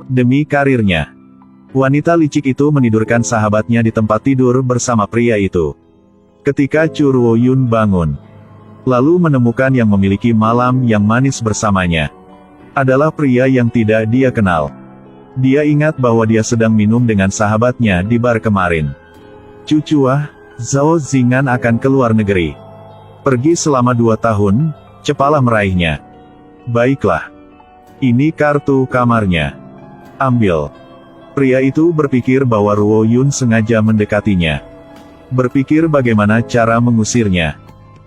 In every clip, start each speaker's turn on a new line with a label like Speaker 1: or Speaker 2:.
Speaker 1: Demi karirnya, wanita licik itu menidurkan sahabatnya di tempat tidur bersama pria itu. Ketika Chu Ruoyun bangun, lalu menemukan yang memiliki malam yang manis bersamanya, adalah pria yang tidak dia kenal. Dia ingat bahwa dia sedang minum dengan sahabatnya di bar kemarin. Cucuah, Zhao Zingan akan keluar negeri. Pergi selama 2 tahun, cepalah meraihnya. Baiklah. Ini kartu kamarnya. Ambil. Pria itu berpikir bahwa Ruoyun sengaja mendekatinya. Berpikir bagaimana cara mengusirnya.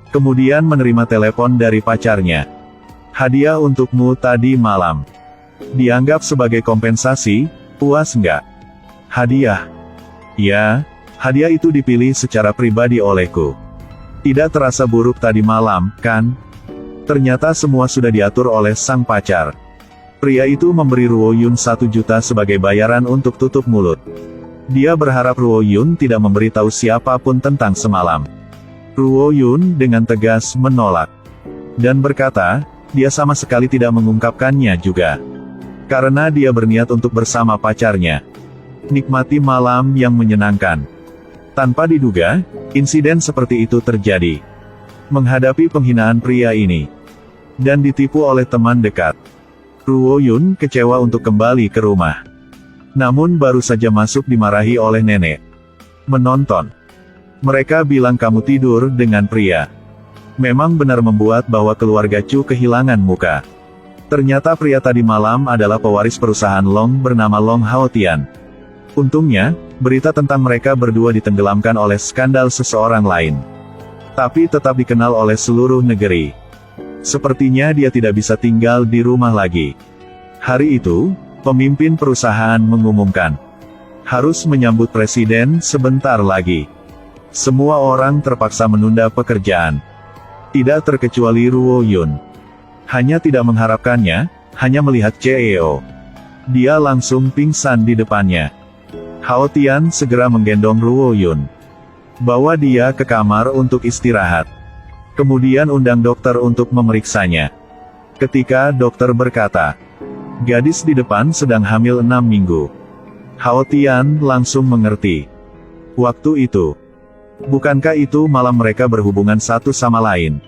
Speaker 1: Kemudian menerima telepon dari pacarnya. Hadiah untukmu tadi malam. Dianggap sebagai kompensasi, puas nggak? Hadiah? Ya, hadiah itu dipilih secara pribadi olehku. Tidak terasa buruk tadi malam, kan? Ternyata semua sudah diatur oleh sang pacar. Pria itu memberi Ruoyun 1 juta sebagai bayaran untuk tutup mulut. Dia berharap Ruoyun tidak memberitahu siapapun tentang semalam. Ruoyun dengan tegas menolak. Dan berkata, dia sama sekali tidak mengungkapkannya juga. Karena dia berniat untuk bersama pacarnya. Nikmati malam yang menyenangkan. Tanpa diduga, insiden seperti itu terjadi. Menghadapi penghinaan pria ini. Dan ditipu oleh teman dekat. Ruoyun kecewa untuk kembali ke rumah. Namun baru saja masuk dimarahi oleh nenek. Menonton. Mereka bilang kamu tidur dengan pria. Memang benar membuat bahwa keluarga Chu kehilangan muka. Ternyata pria tadi malam adalah pewaris perusahaan Long bernama Long Haotian. Untungnya, berita tentang mereka berdua ditenggelamkan oleh skandal seseorang lain. Tapi tetap dikenal oleh seluruh negeri. Sepertinya dia tidak bisa tinggal di rumah lagi. Hari itu, pemimpin perusahaan mengumumkan. Harus menyambut presiden sebentar lagi. Semua orang terpaksa menunda pekerjaan. Tidak terkecuali Ruoyun. Hanya tidak mengharapkannya, hanya melihat CEO. Dia langsung pingsan di depannya. Haotian segera menggendong Ruoyun. Bawa dia ke kamar untuk istirahat. Kemudian undang dokter untuk memeriksanya. Ketika dokter berkata, gadis di depan sedang hamil 6 minggu. Haotian langsung mengerti. Waktu itu, bukankah itu malam mereka berhubungan satu sama lain?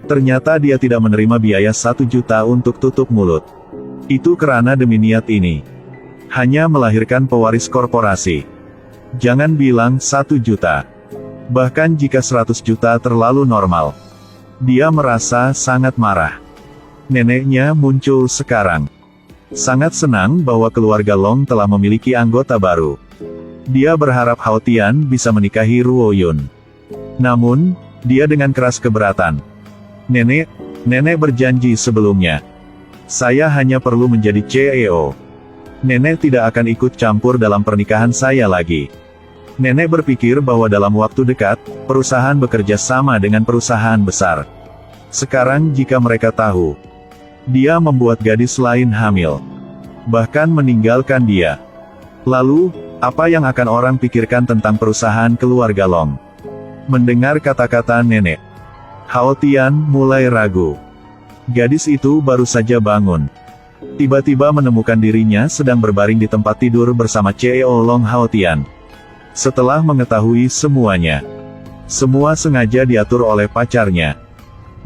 Speaker 1: Ternyata dia tidak menerima biaya 1 juta untuk tutup mulut. Itu karena demi niat ini. Hanya melahirkan pewaris korporasi. Jangan bilang 1 juta. Bahkan jika 100 juta terlalu normal. Dia merasa sangat marah. Neneknya muncul sekarang. Sangat senang bahwa keluarga Long telah memiliki anggota baru. Dia berharap Haotian bisa menikahi Ruoyun. Namun, dia dengan keras keberatan. Nenek berjanji sebelumnya. Saya hanya perlu menjadi CEO. Nenek tidak akan ikut campur dalam pernikahan saya lagi. Nenek berpikir bahwa dalam waktu dekat, perusahaan bekerja sama dengan perusahaan besar. Sekarang jika mereka tahu, dia membuat gadis lain hamil. Bahkan meninggalkan dia. Lalu, apa yang akan orang pikirkan tentang perusahaan keluarga Long? Mendengar kata-kata nenek, Haotian mulai ragu. Gadis itu baru saja bangun. Tiba-tiba menemukan dirinya sedang berbaring di tempat tidur bersama CEO Long Haotian. Setelah mengetahui semuanya, semua sengaja diatur oleh pacarnya.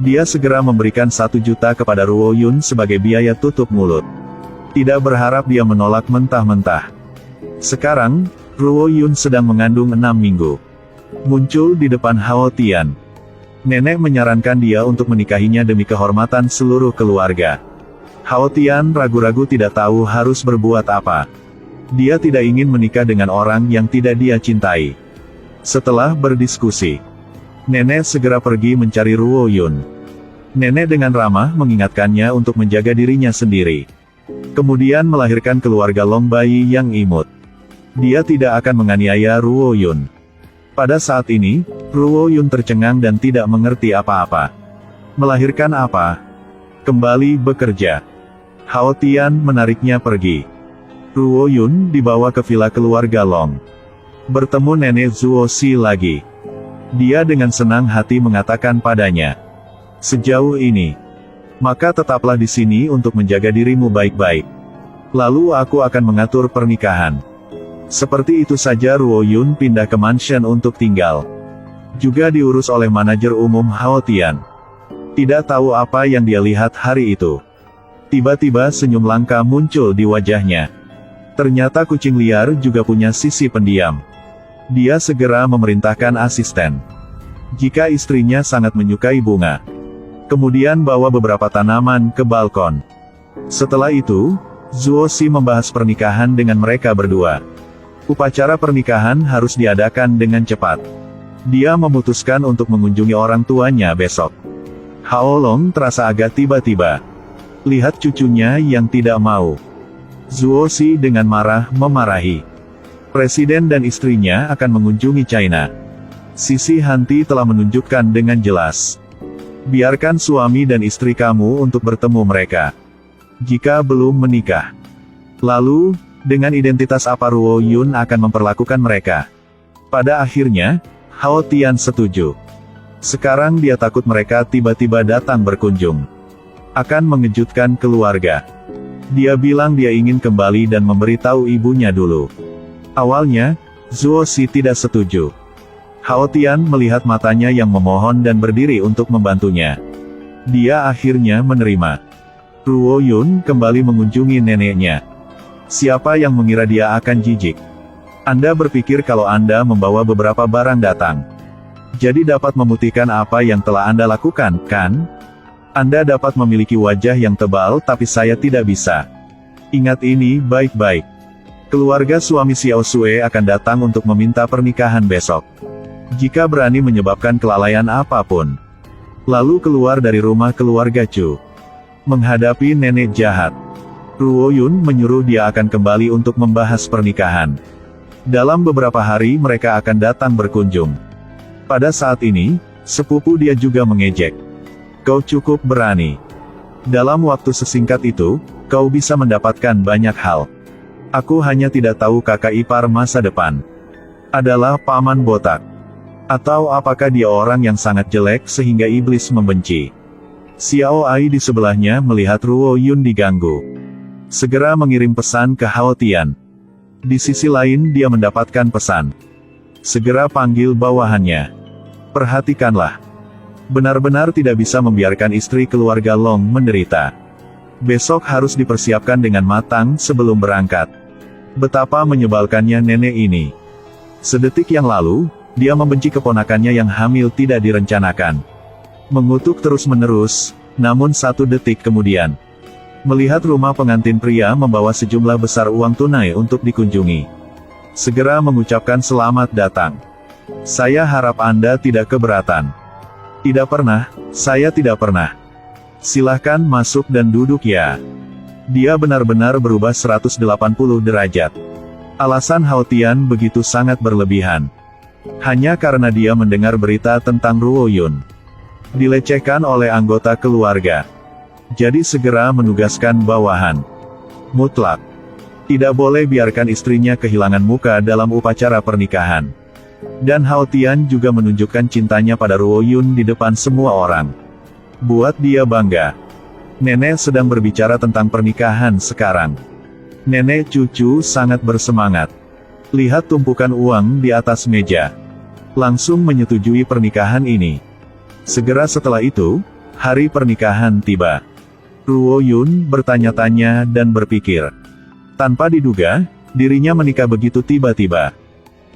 Speaker 1: Dia segera memberikan 1 juta kepada Ruoyun sebagai biaya tutup mulut. Tidak berharap dia menolak mentah-mentah. Sekarang, Ruoyun sedang mengandung 6 minggu. Muncul di depan Haotian. Nenek menyarankan dia untuk menikahinya demi kehormatan seluruh keluarga. Haotian ragu-ragu tidak tahu harus berbuat apa. Dia tidak ingin menikah dengan orang yang tidak dia cintai. Setelah berdiskusi, nenek segera pergi mencari Ruoyun. Nenek dengan ramah mengingatkannya untuk menjaga dirinya sendiri. Kemudian melahirkan keluarga Long bayi yang imut. Dia tidak akan menganiaya Ruoyun. Pada saat ini, Ruoyun tercengang dan tidak mengerti apa-apa. Melahirkan apa? Kembali bekerja. Haotian menariknya pergi. Ruoyun dibawa ke villa keluarga Long. Bertemu nenek Zuosi lagi. Dia dengan senang hati mengatakan padanya, sejauh ini, maka tetaplah di sini untuk menjaga dirimu baik-baik. Lalu aku akan mengatur pernikahan. Seperti itu saja Ruo Yun pindah ke mansion untuk tinggal. Juga diurus oleh manajer umum Hao Tian. Tidak tahu apa yang dia lihat hari itu. Tiba-tiba senyum langka muncul di wajahnya. Ternyata kucing liar juga punya sisi pendiam. Dia segera memerintahkan asisten. Jika istrinya sangat menyukai bunga, kemudian bawa beberapa tanaman ke balkon. Setelah itu, Zuo Xi membahas pernikahan dengan mereka berdua. Upacara pernikahan harus diadakan dengan cepat. Dia memutuskan untuk mengunjungi orang tuanya besok. Hao Long terasa agak tiba-tiba. Lihat cucunya yang tidak mau. Zuo Xi dengan marah memarahi. Presiden dan istrinya akan mengunjungi China. Sisi Hanti telah menunjukkan dengan jelas. Biarkan suami dan istri kamu untuk bertemu mereka. Jika belum menikah. Lalu, dengan identitas apa Ruo Yun akan memperlakukan mereka? Pada akhirnya, Hao Tian setuju. Sekarang dia takut mereka tiba-tiba datang berkunjung. Akan mengejutkan keluarga. Dia bilang dia ingin kembali dan memberitahu ibunya dulu. Awalnya, Zuo Xi tidak setuju. Hao Tian melihat matanya yang memohon dan berdiri untuk membantunya. Dia akhirnya menerima. Ruo Yun kembali mengunjungi neneknya. Siapa yang mengira dia akan jijik? Anda berpikir kalau Anda membawa beberapa barang datang, jadi dapat memutihkan apa yang telah Anda lakukan, kan? Anda dapat memiliki wajah yang tebal tapi saya tidak bisa. Ingat ini baik-baik. Keluarga suami Xiao Sue akan datang untuk meminta pernikahan besok. Jika berani menyebabkan kelalaian apapun, lalu keluar dari rumah keluarga Chu. Menghadapi nenek jahat, Ruo Yun menyuruh dia akan kembali untuk membahas pernikahan. Dalam beberapa hari mereka akan datang berkunjung. Pada saat ini, sepupu dia juga mengejek. Kau cukup berani. Dalam waktu sesingkat itu, kau bisa mendapatkan banyak hal. Aku hanya tidak tahu kakak ipar masa depan adalah paman botak. Atau apakah dia orang yang sangat jelek sehingga iblis membenci. Xiao Ai di sebelahnya melihat Ruo Yun diganggu. Segera mengirim pesan ke Hao Tian. Di sisi lain dia mendapatkan pesan. Segera panggil bawahannya. Perhatikanlah. Benar-benar tidak bisa membiarkan istri keluarga Long menderita. Besok harus dipersiapkan dengan matang sebelum berangkat. Betapa menyebalkannya nenek ini. Sedetik yang lalu, dia membenci keponakannya yang hamil tidak direncanakan. Mengutuk terus-menerus, namun 1 detik kemudian. Melihat rumah pengantin pria membawa sejumlah besar uang tunai untuk dikunjungi. Segera mengucapkan selamat datang. Saya harap Anda tidak keberatan. Tidak pernah, saya tidak pernah. Silahkan masuk dan duduk ya. Dia benar-benar berubah 180 derajat. Alasan Hao Tian begitu sangat berlebihan. Hanya karena dia mendengar berita tentang Ruo Yun. Dilecehkan oleh anggota keluarga. Jadi segera menugaskan bawahan. Mutlak. Tidak boleh biarkan istrinya kehilangan muka dalam upacara pernikahan. Dan Hao Tian juga menunjukkan cintanya pada Ruo Yun di depan semua orang. Buat dia bangga. Nenek sedang berbicara tentang pernikahan sekarang. Nenek cucu sangat bersemangat. Lihat tumpukan uang di atas meja. Langsung menyetujui pernikahan ini. Segera setelah itu, hari pernikahan tiba. Ruo Yun bertanya-tanya dan berpikir. Tanpa diduga, dirinya menikah begitu tiba-tiba.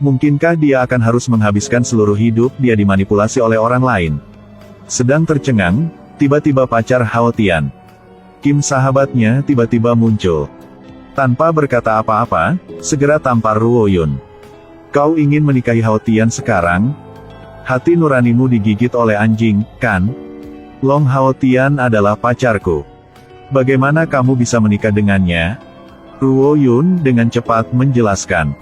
Speaker 1: Mungkinkah dia akan harus menghabiskan seluruh hidup dia dimanipulasi oleh orang lain? Sedang tercengang, tiba-tiba pacar Hao Tian, Kim sahabatnya tiba-tiba muncul. Tanpa berkata apa-apa, segera tampar Ruo Yun. Kau ingin menikahi Hao Tian sekarang? Hati nuranimu digigit oleh anjing, kan? Long Hao Tian adalah pacarku. Bagaimana kamu bisa menikah dengannya? Ruo Yun dengan cepat menjelaskan.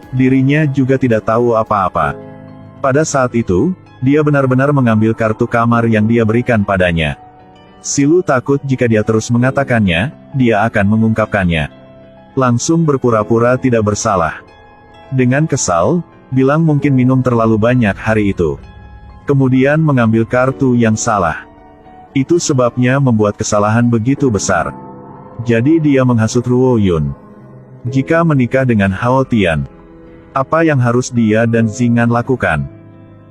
Speaker 1: Dirinya juga tidak tahu apa-apa. Pada saat itu, dia benar-benar mengambil kartu kamar yang dia berikan padanya. Silu takut jika dia terus mengatakannya, dia akan mengungkapkannya. Langsung berpura-pura tidak bersalah. Dengan kesal, bilang mungkin minum terlalu banyak hari itu. Kemudian mengambil kartu yang salah. Itu sebabnya membuat kesalahan begitu besar. Jadi dia menghasut Ruo Yun. Jika menikah dengan Hao Tian, apa yang harus dia dan Zingan lakukan?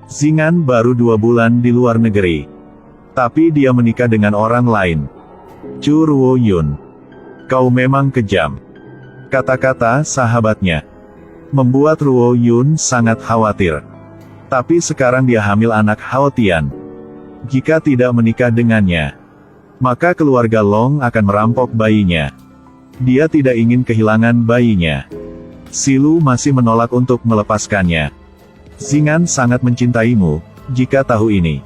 Speaker 1: Zingan baru 2 bulan di luar negeri. Tapi dia menikah dengan orang lain. Chu Ruo Yun, kau memang kejam. Kata-kata sahabatnya membuat Ruo Yun sangat khawatir. Tapi sekarang dia hamil anak Hao Tian. Jika tidak menikah dengannya, maka keluarga Long akan merampok bayinya. Dia tidak ingin kehilangan bayinya. Silu masih menolak untuk melepaskannya. Zingan sangat mencintaimu, jika tahu ini.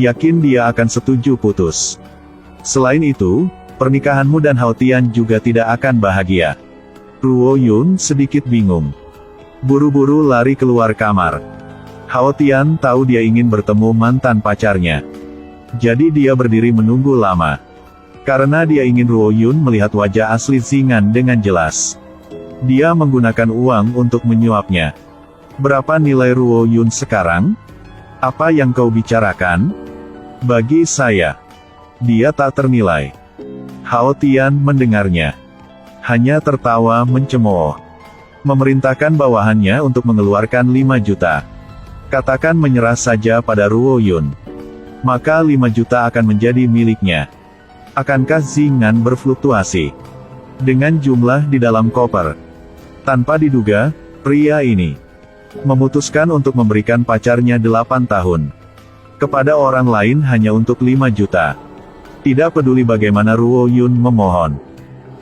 Speaker 1: Yakin dia akan setuju putus. Selain itu, pernikahanmu dan Hao Tian juga tidak akan bahagia. Ruo Yun sedikit bingung. Buru-buru lari keluar kamar. Hao Tian tahu dia ingin bertemu mantan pacarnya. Jadi dia berdiri menunggu lama. Karena dia ingin Ruo Yun melihat wajah asli Zingan dengan jelas. Dia menggunakan uang untuk menyuapnya. Berapa nilai Ruo Yun sekarang? Apa yang kau bicarakan? Bagi saya, dia tak ternilai. Hao Tian mendengarnya. Hanya tertawa mencemooh. Memerintahkan bawahannya untuk mengeluarkan 5 juta. Katakan menyerah saja pada Ruo Yun. Maka 5 juta akan menjadi miliknya. Akankah Zingan berfluktuasi dengan jumlah di dalam koper? Tanpa diduga, pria ini memutuskan untuk memberikan pacarnya 8 tahun kepada orang lain hanya untuk 5 juta. Tidak peduli bagaimana Ruo Yun memohon,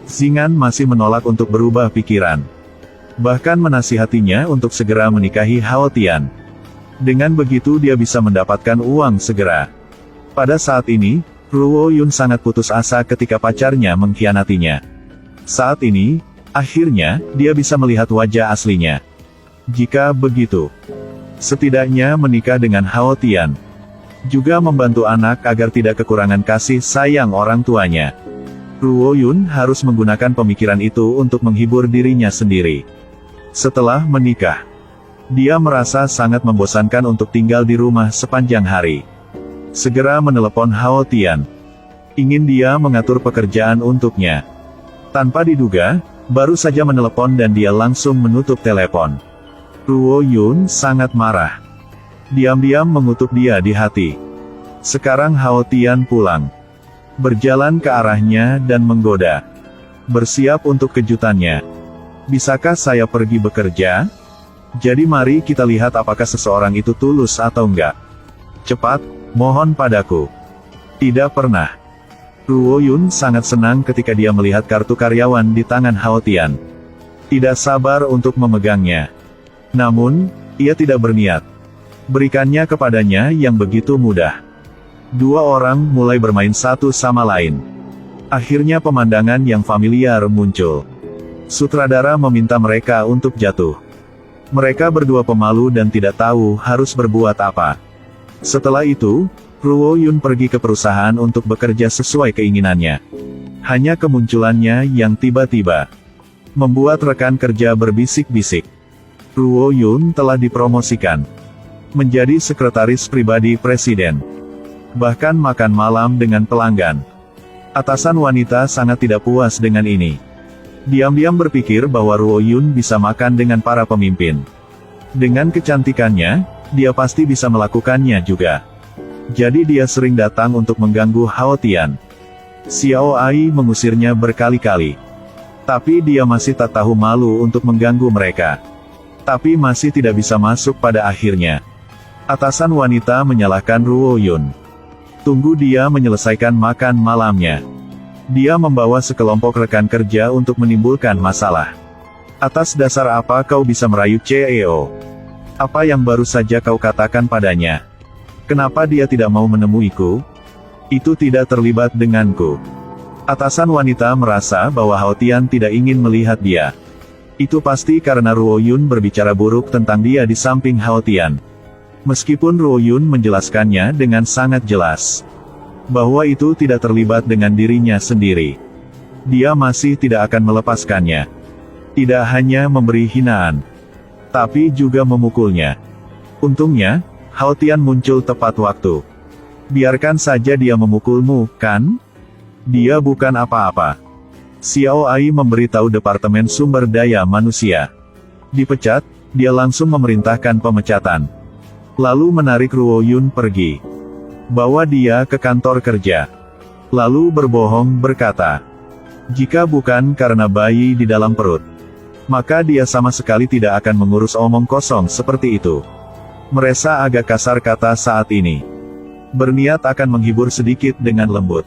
Speaker 1: Zingan masih menolak untuk berubah pikiran. Bahkan menasihatinya untuk segera menikahi Hao Tian. Dengan begitu dia bisa mendapatkan uang segera. Pada saat ini, Ruo Yun sangat putus asa ketika pacarnya mengkhianatinya. Saat ini, akhirnya, dia bisa melihat wajah aslinya. Jika begitu, setidaknya menikah dengan Hao Tian. Juga membantu anak agar tidak kekurangan kasih sayang orang tuanya. Ruo Yun harus menggunakan pemikiran itu untuk menghibur dirinya sendiri. Setelah menikah, dia merasa sangat membosankan untuk tinggal di rumah sepanjang hari. Segera menelepon Hao Tian. Ingin dia mengatur pekerjaan untuknya. Tanpa diduga, baru saja menelepon dan dia langsung menutup telepon. Ruo Yun sangat marah. Diam-diam mengutuk dia di hati. Sekarang Hao Tian pulang. Berjalan ke arahnya dan menggoda. Bersiap untuk kejutannya. Bisakah saya pergi bekerja? Jadi mari kita lihat apakah seseorang itu tulus atau enggak. Cepat, mohon padaku. Tidak pernah. Ruo Yun sangat senang ketika dia melihat kartu karyawan di tangan Hao Tian. Tidak sabar untuk memegangnya. Namun, ia tidak berniat. Berikannya kepadanya yang begitu mudah. 2 orang mulai bermain satu sama lain. Akhirnya pemandangan yang familiar muncul. Sutradara meminta mereka untuk jatuh. Mereka berdua pemalu dan tidak tahu harus berbuat apa. Setelah itu, Ruo Yun pergi ke perusahaan untuk bekerja sesuai keinginannya. Hanya kemunculannya yang tiba-tiba membuat rekan kerja berbisik-bisik. Ruo Yun telah dipromosikan menjadi sekretaris pribadi presiden. Bahkan makan malam dengan pelanggan. Atasan wanita sangat tidak puas dengan ini. Diam-diam berpikir bahwa Ruo Yun bisa makan dengan para pemimpin. Dengan kecantikannya, dia pasti bisa melakukannya juga. Jadi dia sering datang untuk mengganggu Hao Tian. Xiao Ai mengusirnya berkali-kali. Tapi dia masih tak tahu malu untuk mengganggu mereka. Tapi masih tidak bisa masuk pada akhirnya. Atasan wanita menyalahkan Ruo Yun. Tunggu dia menyelesaikan makan malamnya. Dia membawa sekelompok rekan kerja untuk menimbulkan masalah. Atas dasar apa kau bisa merayu CEO? Apa yang baru saja kau katakan padanya? Kenapa dia tidak mau menemuiku? Itu tidak terlibat denganku. Atasan wanita merasa bahwa Hao Tian tidak ingin melihat dia. Itu pasti karena Ruo Yun berbicara buruk tentang dia di samping Hao Tian. Meskipun Ruo Yun menjelaskannya dengan sangat jelas bahwa itu tidak terlibat dengan dirinya sendiri, dia masih tidak akan melepaskannya. Tidak hanya memberi hinaan, tapi juga memukulnya. Untungnya, Hao Tian muncul tepat waktu. Biarkan saja dia memukulmu, kan? Dia bukan apa-apa. Xiao Ai memberitahu Departemen Sumber Daya Manusia. Dipecat, dia langsung memerintahkan pemecatan. Lalu menarik Ruo Yun pergi. Bawa dia ke kantor kerja. Lalu berbohong berkata, jika bukan karena bayi di dalam perut, maka dia sama sekali tidak akan mengurus omong kosong seperti itu. Merasa agak kasar kata saat ini. Berniat akan menghibur sedikit dengan lembut.